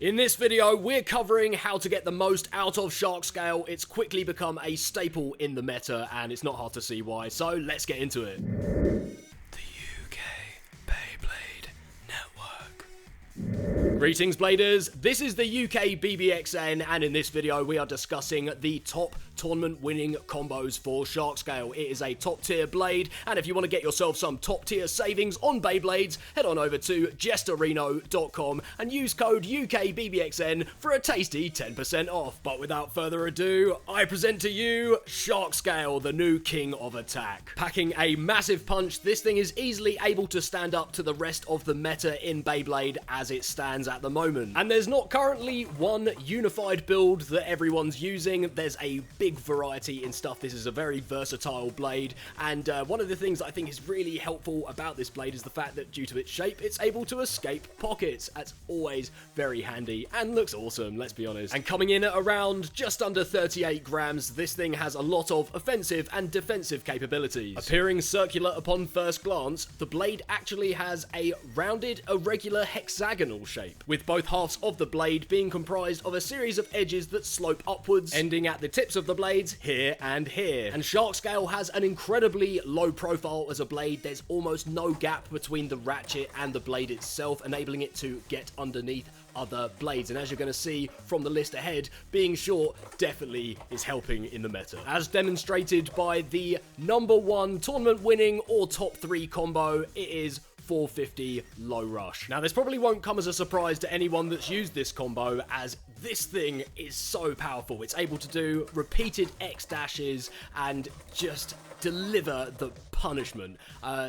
In this video, we're covering how to get the most out of Shark Scale. It's quickly become a staple in the meta, and it's not hard to see why, so let's get into it. The UK Beyblade Network. Greetings, Bladers. This is the UK BBXN, and in this video, we are discussing the top tournament-winning combos for Shark Scale. It is a top-tier blade, and if you want to get yourself some top-tier savings on Beyblades, head on over to jesterino.com and use code UKBBXN for a tasty 10% off. But without further ado, I present to you Shark Scale, the new king of attack. Packing a massive punch, this thing is easily able to stand up to the rest of the meta in Beyblade as it stands at the moment. And there's not currently one unified build that everyone's using. There's a big variety in stuff. This is a very versatile blade, and one of the things that I think is really helpful about this blade is the fact that due to its shape, it's able to escape pockets. That's always very handy and looks awesome, let's be honest. And coming in at around just under 38 grams, this thing has a lot of offensive and defensive capabilities. Appearing circular upon first glance, the blade actually has a rounded, irregular hexagonal shape, with both halves of the blade being comprised of a series of edges that slope upwards, ending at the tips of the blades here and here. And Shark Scale has an incredibly low profile as a blade. There's almost no gap between the ratchet and the blade itself, enabling it to get underneath other blades. And as you're going to see from the list ahead, being short definitely is helping in the meta, as demonstrated by the #1 tournament winning or top 3 combo. It is 450 low rush. Now, this probably won't come as a surprise to anyone that's used this combo, as this thing is so powerful. It's able to do repeated X dashes and just deliver the punishment.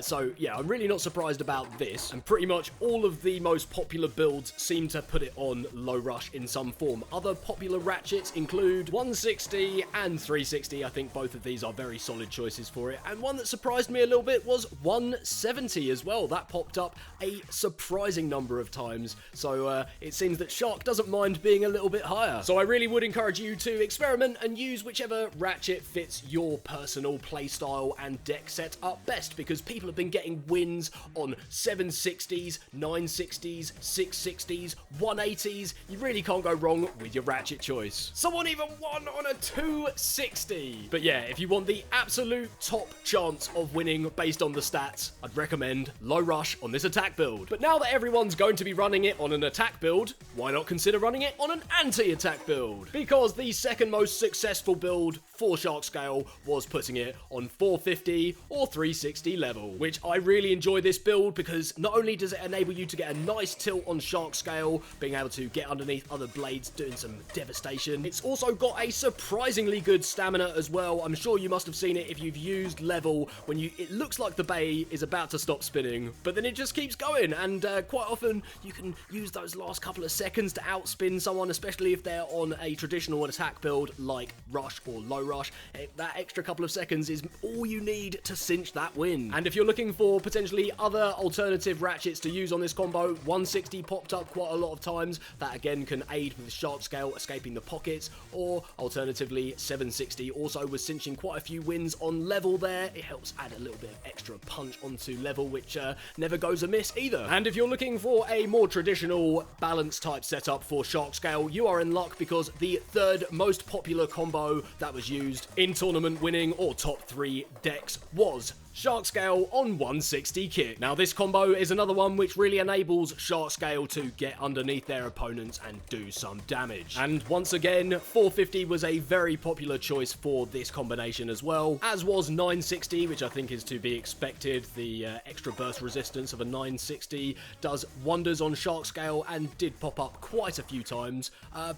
So yeah, I'm really not surprised about this, and pretty much all of the most popular builds seem to put it on low rush in some form. Other popular ratchets include 160 and 360. I think both of these are very solid choices for it, and one that surprised me a little bit was 170 as well. That popped up a surprising number of times, so it seems that Shark doesn't mind being a little bit higher. So I really would encourage you to experiment and use whichever ratchet fits your personal playstyle and deck set up best, because people have been getting wins on 760s, 960s, 660s, 180s. You really can't go wrong with your ratchet choice. Someone even won on a 260. But yeah, if you want the absolute top chance of winning based on the stats, I'd recommend low rush on this attack build. But now that everyone's going to be running it on an attack build, why not consider running it on an anti-attack build? Because the second most successful build for Shark Scale was putting it on 450 or 360 level, which I really enjoy this build because not only does it enable you to get a nice tilt on Shark Scale, being able to get underneath other blades doing some devastation, it's also got a surprisingly good stamina as well. I'm sure you must have seen it if you've used level, when it looks like the bay is about to stop spinning, but then it just keeps going, and quite often you can use those last couple of seconds to outspin someone, especially if they're on a traditional attack build like rush or low rush. That extra couple of seconds is all you need to cinch that win. And if you're looking for potentially other alternative ratchets to use on this combo, 160 popped up quite a lot of times. That again can aid with Shark Scale escaping the pockets, or alternatively 760 also was cinching quite a few wins on level there. It helps add a little bit of extra punch onto level, which never goes amiss either. And if you're looking for a more traditional balance type setup for Shark Scale, you are in luck, because the third most popular combo that was used in tournament winning or top 3 decks was Shark Scale on 160 kit. Now, this combo is another one which really enables Shark Scale to get underneath their opponents and do some damage. And once again, 450 was a very popular choice for this combination as well, as was 960, which I think is to be expected. The extra burst resistance of a 960 does wonders on Shark Scale and did pop up quite a few times.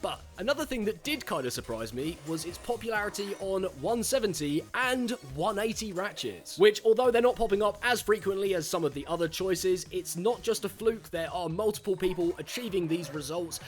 But another thing that did kind of surprise me was its popularity on 170 and 180 ratchets, which, although they're not popping up as frequently as some of the other choices, it's not just a fluke. There are multiple people achieving these results,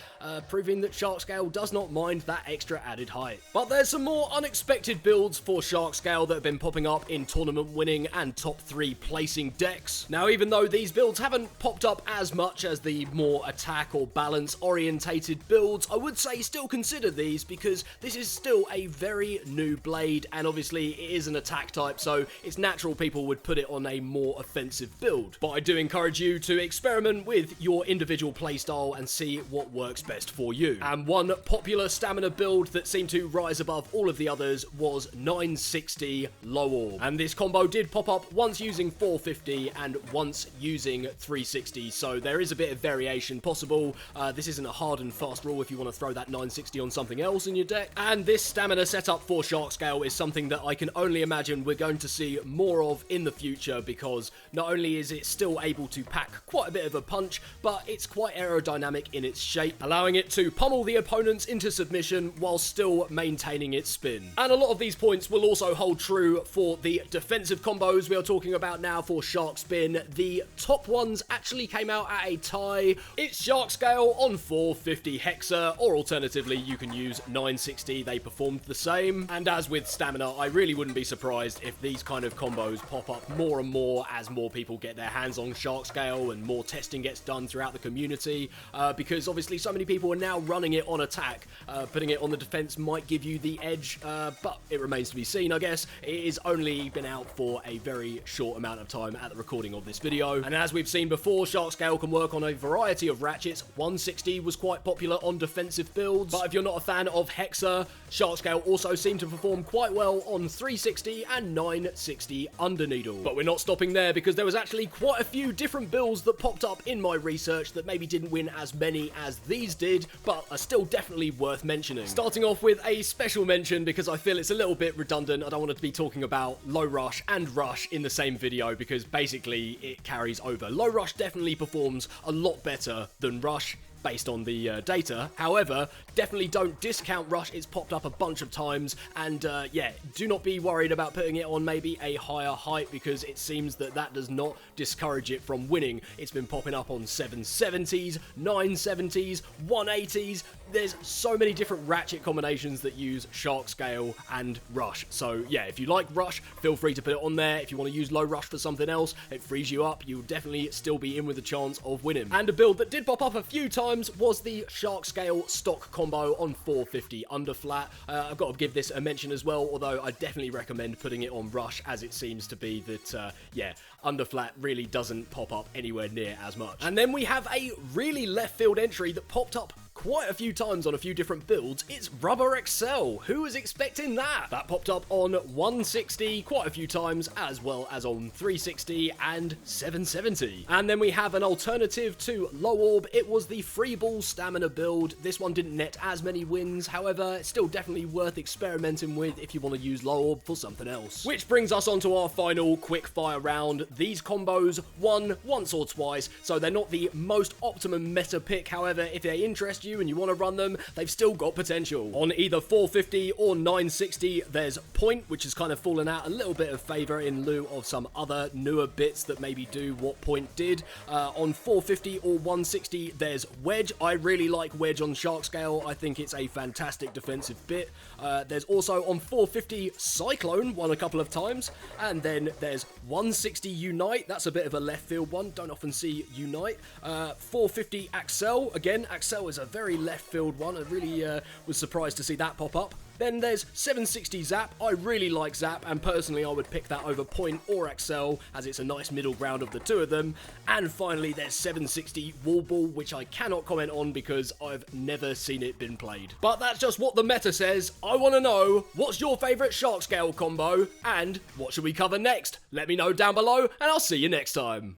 proving that Shark Scale does not mind that extra added height. But there's some more unexpected builds for Shark Scale that have been popping up in tournament winning and top 3 placing decks. Now, even though these builds haven't popped up as much as the more attack or balance orientated builds, I would say still consider these, because this is still a very new blade, and obviously it is an attack type, so it's natural people people would put it on a more offensive build. But I do encourage you to experiment with your individual playstyle and see what works best for you. And one popular stamina build that seemed to rise above all of the others was 960 low orb. And this combo did pop up once using 450 and once using 360, so there is a bit of variation possible. This isn't a hard and fast rule if you want to throw that 960 on something else in your deck. And this stamina setup for Shark Scale is something that I can only imagine we're going to see more of in the future, because not only is it still able to pack quite a bit of a punch, but it's quite aerodynamic in its shape, allowing it to pummel the opponents into submission while still maintaining its spin. And a lot of these points will also hold true for the defensive combos we are talking about now for Shark Spin. The top ones actually came out at a tie. It's Shark Scale on 450 Hexa, or alternatively you can use 960, they performed the same. And as with stamina, I really wouldn't be surprised if these kind of combos pop up more and more as more people get their hands on Shark Scale and more testing gets done throughout the community, because obviously so many people are now running it on attack. Putting it on the defense might give you the edge, but it remains to be seen, I guess. It has only been out for a very short amount of time at the recording of this video, and as we've seen before, Shark Scale can work on a variety of ratchets. 160 was quite popular on defensive builds, but if you're not a fan of Hexa, Shark Scale also seemed to perform quite well on 360 and 960 Underneedle. But we're not stopping there, because there was actually quite a few different builds that popped up in my research that maybe didn't win as many as these did, but are still definitely worth mentioning. Starting off with a special mention, because I feel it's a little bit redundant. I don't want to be talking about Low Rush and Rush in the same video, because basically it carries over. Low Rush definitely performs a lot better than Rush based on the data. However, definitely don't discount Rush. It's popped up a bunch of times, and yeah, do not be worried about putting it on maybe a higher height, because it seems that that does not discourage it from winning. It's been popping up on 770s, 970s, 180s. There's so many different ratchet combinations that use Shark Scale and Rush. So yeah, if you like Rush, feel free to put it on there. If you want to use Low Rush for something else, it frees you up. You'll definitely still be in with a chance of winning. And a build that did pop up a few times was the Shark Scale stock combo on 450 underflat. I've got to give this a mention as well, although I definitely recommend putting it on Rush, as it seems to be that, yeah, underflat really doesn't pop up anywhere near as much. And then we have a really left field entry that popped up quite a few times on a few different builds. It's Rubber Excel. Who was expecting that? That popped up on 160 quite a few times, as well as on 360 and 770. And then we have an alternative to Low Orb. It was the Free Ball Stamina build. This one didn't net as many wins, however, it's still definitely worth experimenting with if you want to use Low Orb for something else. Which brings us on to our final quick fire round. These combos won once or twice, so they're not the most optimum meta pick. However, if they interest you and you want to run them, they've still got potential. On either 450 or 960, there's Point, which has kind of fallen out a little bit of favour in lieu of some other newer bits that maybe do what Point did. On 450 or 160, there's Wedge. I really like Wedge on Shark Scale. I think it's a fantastic defensive bit. There's also on 450 Cyclone, won a couple of times. And then there's 160 Unite. That's a bit of a left field one. Don't often see Unite. 450 Axel. Again, Axel is a very left field one. I really was surprised to see that pop up. Then there's 760 Zap. I really like Zap, and personally I would pick that over Point or Axel, as it's a nice middle ground of the two of them. And finally there's 760 Wall Ball, which I cannot comment on because I've never seen it been played. But that's just what the meta says. I want to know, what's your favourite Shark Scale combo, and what should we cover next? Let me know down below, and I'll see you next time.